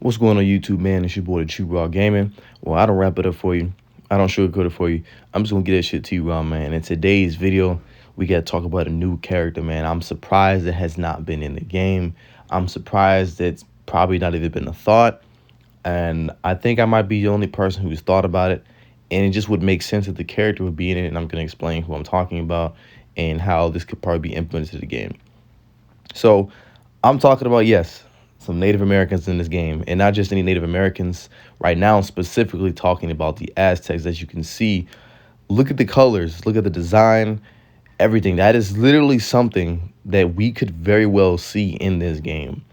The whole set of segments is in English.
What's going on YouTube, man? It's your boy, the True Raw Gaming. Well, I don't wrap it up for you. I don't sugarcoat it for you. I'm just going to get that shit to you raw, man. In today's video, we got to talk about a new character, man. I'm surprised it has not been in the game. I'm surprised it's probably not even been a thought. And I think I might be the only person who's thought about it. And it just would make sense that the character would be in it. And I'm going to explain who I'm talking about and how this could probably be implemented to the game. So I'm talking about, yes, some Native Americans in this game, and not just any Native Americans. Right now, I'm specifically talking about the Aztecs. As you can see, look at the colors, look at the design, everything. That is literally something that we could very well see in this game.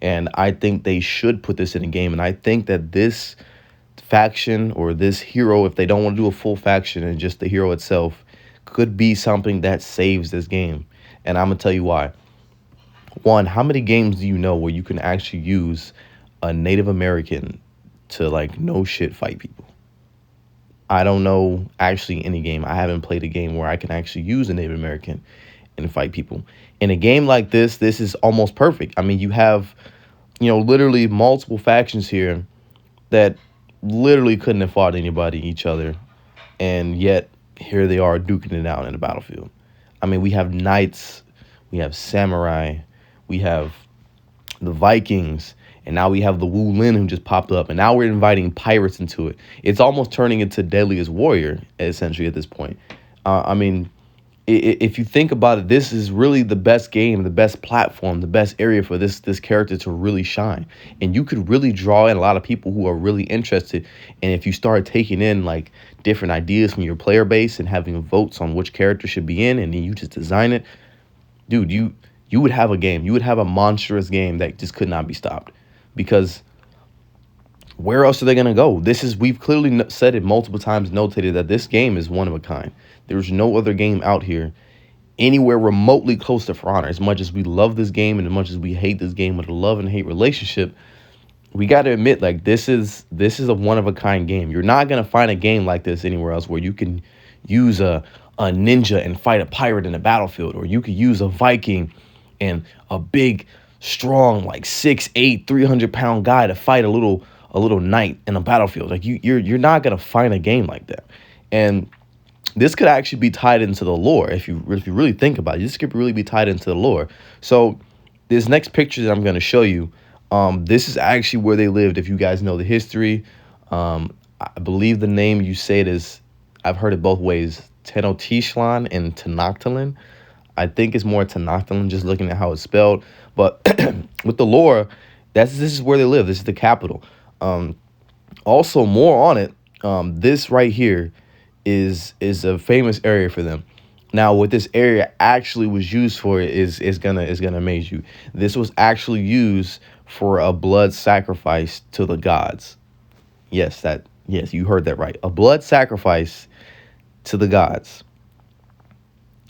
And I think they should put this in a game. And I think that this faction or this hero, if they don't want to do a full faction and just the hero itself, could be something that saves this game. And I'm going to tell you why. One, how many games do you know where you can actually use a Native American to, like, no shit fight people? I don't know actually any game. I haven't played a game where I can actually use a Native American and fight people. In a game like this is almost perfect. I mean, you have, literally multiple factions here that literally couldn't have fought each other. And yet, here they are duking it out in the battlefield. I mean, we have knights, we have samurai, we have the Vikings, and now we have the Wu Lin who just popped up, and now we're inviting pirates into it. It's almost turning into Deadliest Warrior, essentially, at this point. I mean, if you think about it, this is really the best game, the best platform, the best area for this character to really shine. And you could really draw in a lot of people who are really interested. And if you start taking in, like, different ideas from your player base and having votes on which character should be in, and then you just design it, dude, you would have a game. You would have a monstrous game that just could not be stopped. Because where else are they going to go? We've clearly said it multiple times, notated that this game is one of a kind. There's no other game out here anywhere remotely close to For Honor. As much as we love this game and as much as we hate this game with a love and hate relationship, we got to admit, like, this is a one of a kind game. You're not going to find a game like this anywhere else where you can use a ninja and fight a pirate in a battlefield, or you could use a Viking and a big, strong, like 6'8", 300-pound guy to fight a little knight in a battlefield. Like, you're not gonna find a game like that. And this could actually be tied into the lore if you really think about it. This could really be tied into the lore. So this next picture that I'm gonna show you, this is actually where they lived. If you guys know the history, I believe the name you say it is, I've heard it both ways, Tenochtitlan and Tenochtitlan. I think it's more Tenochtitlan, just looking at how it's spelled. But with the lore, this is where they live. This is the capital. Also, more on it, this right here is a famous area for them. Now, what this area actually was used for is gonna amaze you. This was actually used for a blood sacrifice to the gods. Yes, you heard that right. A blood sacrifice to the gods.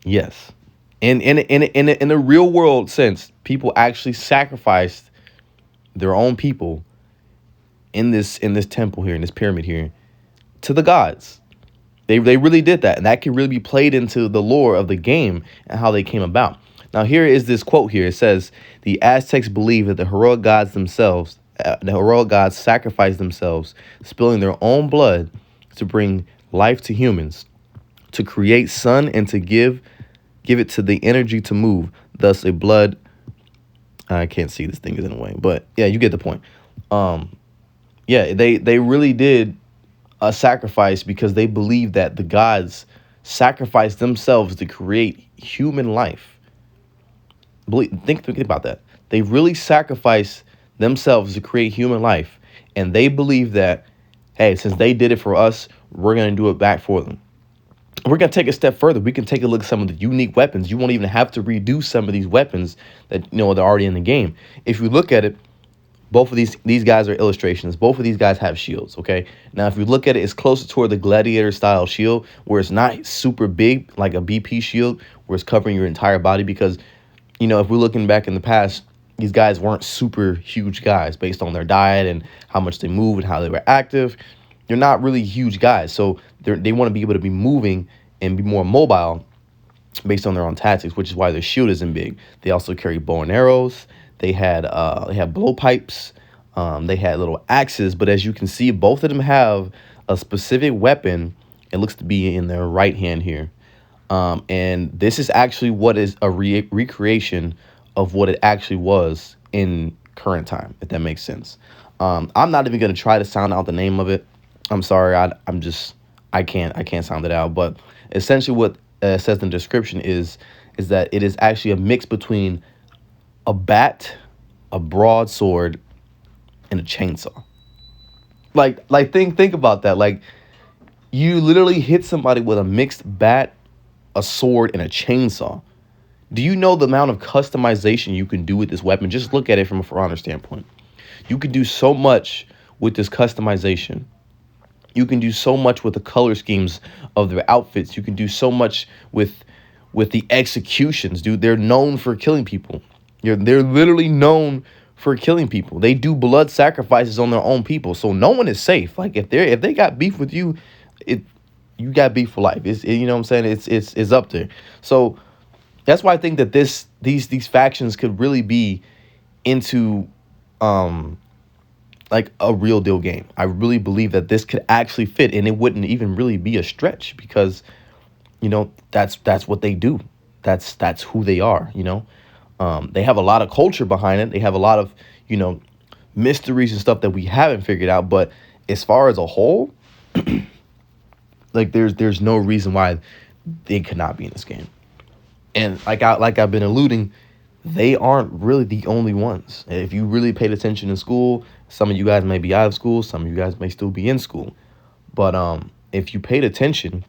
Yes. In a real world sense, people actually sacrificed their own people in this temple here, in this pyramid here, to the gods. They really did that, and that can really be played into the lore of the game and how they came about. Now, here is this quote here. It says, "The Aztecs believed that the heroic gods sacrificed themselves, spilling their own blood to bring life to humans, to create sun and to give it to the energy to move. Thus, a blood." I can't see, this thing is in the way, but yeah, you get the point. Yeah, they really did a sacrifice because they believed that the gods sacrificed themselves to create human life. Think about that. They really sacrificed themselves to create human life, and they believe that, hey, since they did it for us, we're going to do it back for them. We're going to take a step further. We can take a look at some of the unique weapons. You won't even have to redo some of these weapons that, they're already in the game. If you look at it, both of these guys are illustrations. Both of these guys have shields, okay? Now, if you look at it, it's closer toward the gladiator-style shield, where it's not super big, like a BP shield, where it's covering your entire body. Because, if we're looking back in the past, these guys weren't super huge guys based on their diet and how much they move and how they were active. They're not really huge guys, so they want to be able to be moving and be more mobile based on their own tactics, which is why their shield isn't big. They also carry bow and arrows. They had blowpipes. They had little axes, but as you can see, both of them have a specific weapon. It looks to be in their right hand here. And this is actually what is a recreation of what it actually was in current time, if that makes sense. I'm not even going to try to sound out the name of it. I'm sorry. I can't sound it out. But essentially what it says in the description is that it is actually a mix between a bat, a broadsword, and a chainsaw. Think about that. Like, you literally hit somebody with a mixed bat, a sword, and a chainsaw. Do you know the amount of customization you can do with this weapon? Just look at it from a For Honor standpoint. You can do so much with this customization. You can do so much with the color schemes of their outfits. You can do so much with the executions, dude. They're known for killing people. They're literally known for killing people. They do blood sacrifices on their own people, so no one is safe. Like, if they got beef with you, you got beef for life. You know what I'm saying? It's up there. So that's why I think that these factions could really be into like a real deal game. I really believe that this could actually fit, and it wouldn't even really be a stretch because, that's what they do. That's who they are. They have a lot of culture behind it. They have a lot of mysteries and stuff that we haven't figured out. But as far as a whole, like there's no reason why they could not be in this game. And like I've been alluding, they aren't really the only ones. If you really paid attention in school, some of you guys may be out of school, some of you guys may still be in school. But if you paid attention,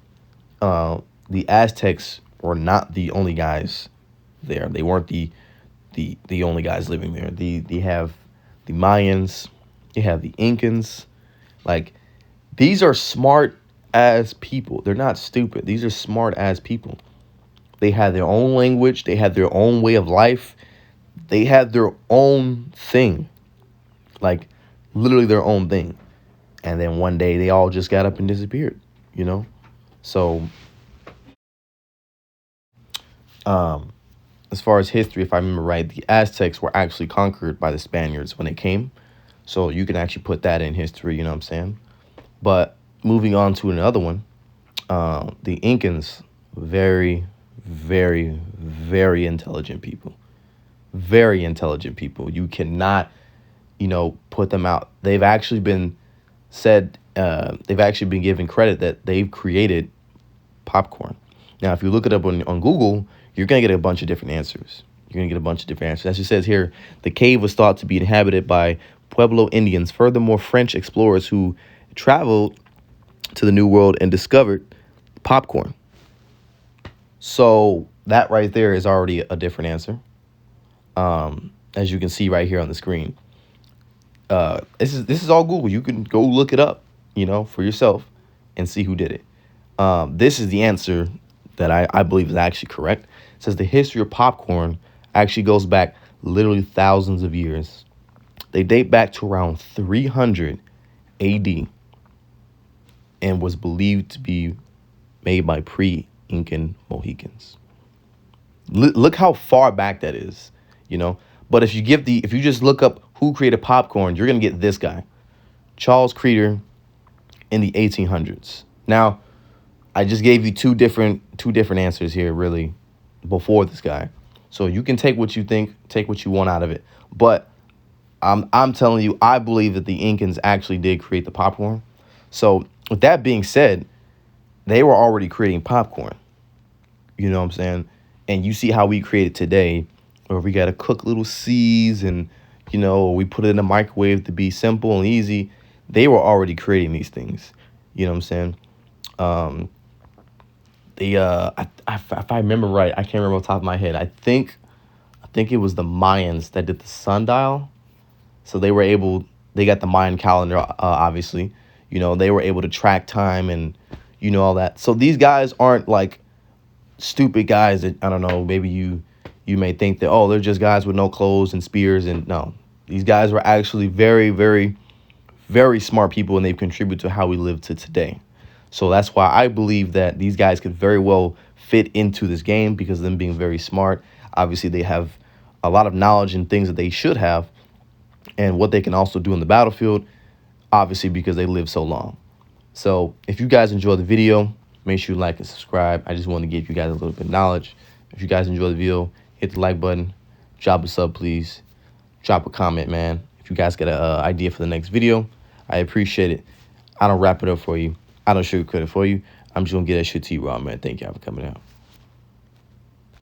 the Aztecs were not the only guys there. They weren't the only guys living there. They have the Mayans, they have the Incans. Like, these are smart as people. They're not stupid. These are smart as people. They had their own language. They had their own way of life. They had their own thing. Like, literally their own thing. And then one day they all just got up and disappeared, So, as far as history, if I remember right, the Aztecs were actually conquered by the Spaniards when they came. So you can actually put that in history, you know what I'm saying? But moving on to another one, the Incans, very, very, very intelligent people. Very intelligent people. You cannot, put them out. They've actually been given credit that they've created popcorn. Now, if you look it up on Google, you're going to get a bunch of different answers. As it says here, the cave was thought to be inhabited by Pueblo Indians. Furthermore, French explorers who traveled to the New World and discovered popcorn. So that right there is already a different answer. As you can see right here on the screen. This is all Google. You can go look it up, for yourself and see who did it. This is the answer that I believe is actually correct. It says the history of popcorn actually goes back literally thousands of years. They date back to around 300 AD and was believed to be made by pre-Incan Mohicans. Look how far back that is, But if you just look up who created popcorn, you're going to get this guy, Charles Creeder, in the 1800s. Now, I just gave you two different answers here, really, before this guy. So you can take what you think, take what you want out of it. But I'm telling you, I believe that the Incans actually did create the popcorn. So with that being said, they were already creating popcorn. You know what I'm saying? And you see how we create it today, where we got to cook little seeds and, we put it in the microwave to be simple and easy. They were already creating these things. You know what I'm saying? If I remember right, I can't remember off the top of my head. I think it was the Mayans that did the sundial. So they got the Mayan calendar, obviously. They were able to track time and, all that. So these guys aren't like stupid guys that, I don't know, maybe you may think that, oh, they're just guys with no clothes and spears. And no, these guys were actually very, very, very smart people, and they've contributed to how we live to today. So that's why I believe that these guys could very well fit into this game, because of them being very smart. Obviously, they have a lot of knowledge and things that they should have. and what they can also do in the battlefield, obviously because they live so long. So if you guys enjoy the video, make sure you like and subscribe. I just want to give you guys a little bit of knowledge. If you guys enjoy the video, hit the like button, drop a sub, please. Drop a comment, man. If you guys got an idea for the next video, I appreciate it. I don't wrap it up for you. I don't sugarcoat it for you. I'm just going to get that shit to you raw, man. Thank y'all for coming out.